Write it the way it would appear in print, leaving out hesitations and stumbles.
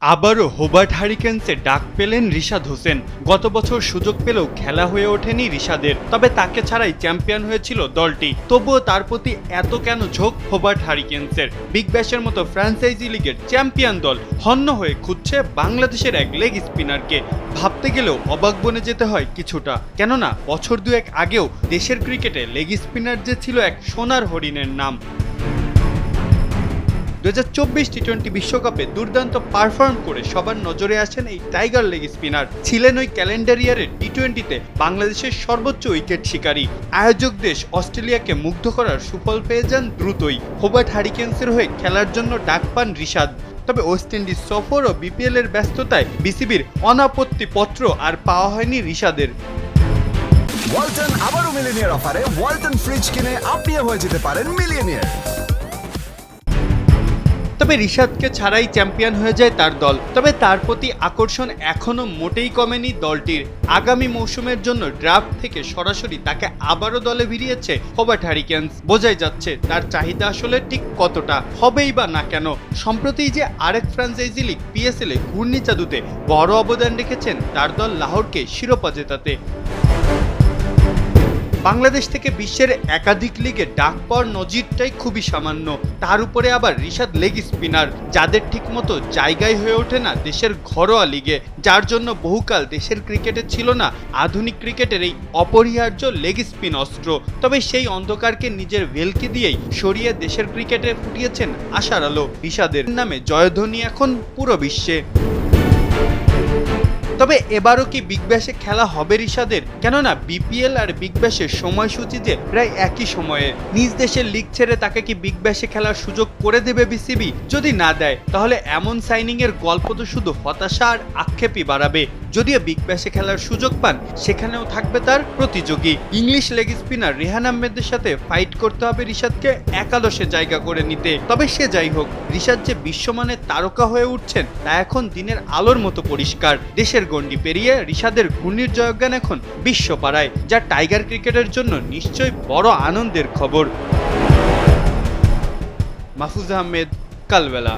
আবারও হোবার্ট হারিকেন্সে ডাক পেলেন রিশাদ হোসেন। গত বছর সুযোগ পেলেও খেলা হয়ে ওঠেনি রিশাদের, তবে তাকে ছাড়াই চ্যাম্পিয়ন হয়েছিল দলটি। তবুও তার প্রতি এত কেন ঝোঁক হোবার্ট হারিকেন্সের? বিগ ব্যাশের মতো ফ্র্যাঞ্চাইজি লিগের চ্যাম্পিয়ন দল হন্য হয়ে খুঁজছে বাংলাদেশের এক লেগ স্পিনারকে। ভাবতে গেলেও অবাক বনে যেতে হয় কিছুটা, কেননা বছর দুয়েক আগেও দেশের ক্রিকেটে লেগ স্পিনার যে ছিল এক সোনার হরিণের নাম। 2024 টি-20 বিশ্বকাপে দুর্দান্ত পারফর্ম করে সবার নজরে আসেন এই টাইগার লেগ স্পিনার। ছিলেন ওই ক্যালেন্ডার ইয়ারের টি-20তে বাংলাদেশের সর্বোচ্চ উইকেট শিকারী। আয়োজক দেশ অস্ট্রেলিয়াকে মুগ্ধ করার সুফল পেয়ে যান দ্রুতই। হোবার্ট হারিকেন্সের হয়ে খেলার জন্য ডাক পান রিশাদ। তবে ওয়েস্ট ইন্ডিজ সফর ও বিপিএল এর ব্যস্ততায় বিসিবির অনাপত্তি পত্র আর পাওয়া হয়নি রিশাদের। ওয়ালটন আবারও মিলিয়নিয়ার অফারে ওয়ালটন ফ্রিজ কিনে আপনিও হয়ে যেতে পারেন মিলিয়নিয়ার। তবে রিশাদকে ছাড়াই চ্যাম্পিয়ন হয়ে যায় তার দল। তবে তার প্রতি আকর্ষণ এখনো মোটেই কমেনি দলটির। আগামী মৌসুমের জন্য ড্রাফট থেকে সরাসরি তাকে আবারও দলে ভিড়িয়েছে হোবার্ট হারিকেন্স। বোঝাই যাচ্ছে তার চাহিদা আসলে ঠিক কতটা। হবেই বা না কেন, সম্প্রতি যে আরেক ফ্র্যাঞ্চাইজি লিগ পিএসএল এ ঘূর্ণিচাঁদুতে বড় অবদান রেখেছেন তার দল লাহোরকে শিরোপা জেতাতে। বাংলাদেশ থেকে বিশ্বের একাধিক লিগে ডাক পাওয়ার নজিরটাই খুবই সামান্য। তার উপরে আবার রিশাদ লেগ স্পিনার, যাদের ঠিকমতো জায়গায় হয়ে ওঠে না দেশের ঘরোয়া লিগে, যার জন্য বহুকাল দেশের ক্রিকেটে ছিল না আধুনিক ক্রিকেটের এই অপরিহার্য লেগ স্পিন অস্ত্র। তবে সেই অন্ধকারকে নিজের ভেলকি দিয়েই সরিয়ে দেশের ক্রিকেটে ফুটিয়েছেন আশার আলো। রিশাদের নামে জয়ধ্বনি এখন পুরো বিশ্বে। তবে এবারও কি বিগ ব্যাশে খেলা হবে রিশাদের? কেননা বিপিএল আর বিগ ব্যাশের সময়সূচি যে প্রায় একই সময়ে। নিজ দেশের লিগ ছেড়ে তাকে কি বিগ ব্যাশে খেলার সুযোগ করে দেবে বিসিবি? যদি না দেয় তাহলে এমন সাইনিং এর গল্প তো শুধু হতাশা আর আক্ষেপই বাড়াবে। যদিও বিগ ব্যাশে খেলার সুযোগ পান, সেখানেও থাকবে তার প্রতিযোগী। ইংলিশ লেগ স্পিনার রেহান আহমেদের সাথে ফাইট করতে হবে রিশাদকে একাদশে জায়গা করে নিতে। তবে সে যাই হোক, রিশাদ যে বিশ্বমানের তারকা হয়ে উঠছেন তা এখন দিনের আলোর মতো পরিষ্কার। দেশের গণ্ডি পেরিয়ে রিশাদের ঘূর্ণির জয়গান এখন বিশ্ব পাড়ায়, যা টাইগার ক্রিকেটের জন্য নিশ্চয়ই বড় আনন্দের খবর। মাহফুজ আহমেদ, কালবেলা।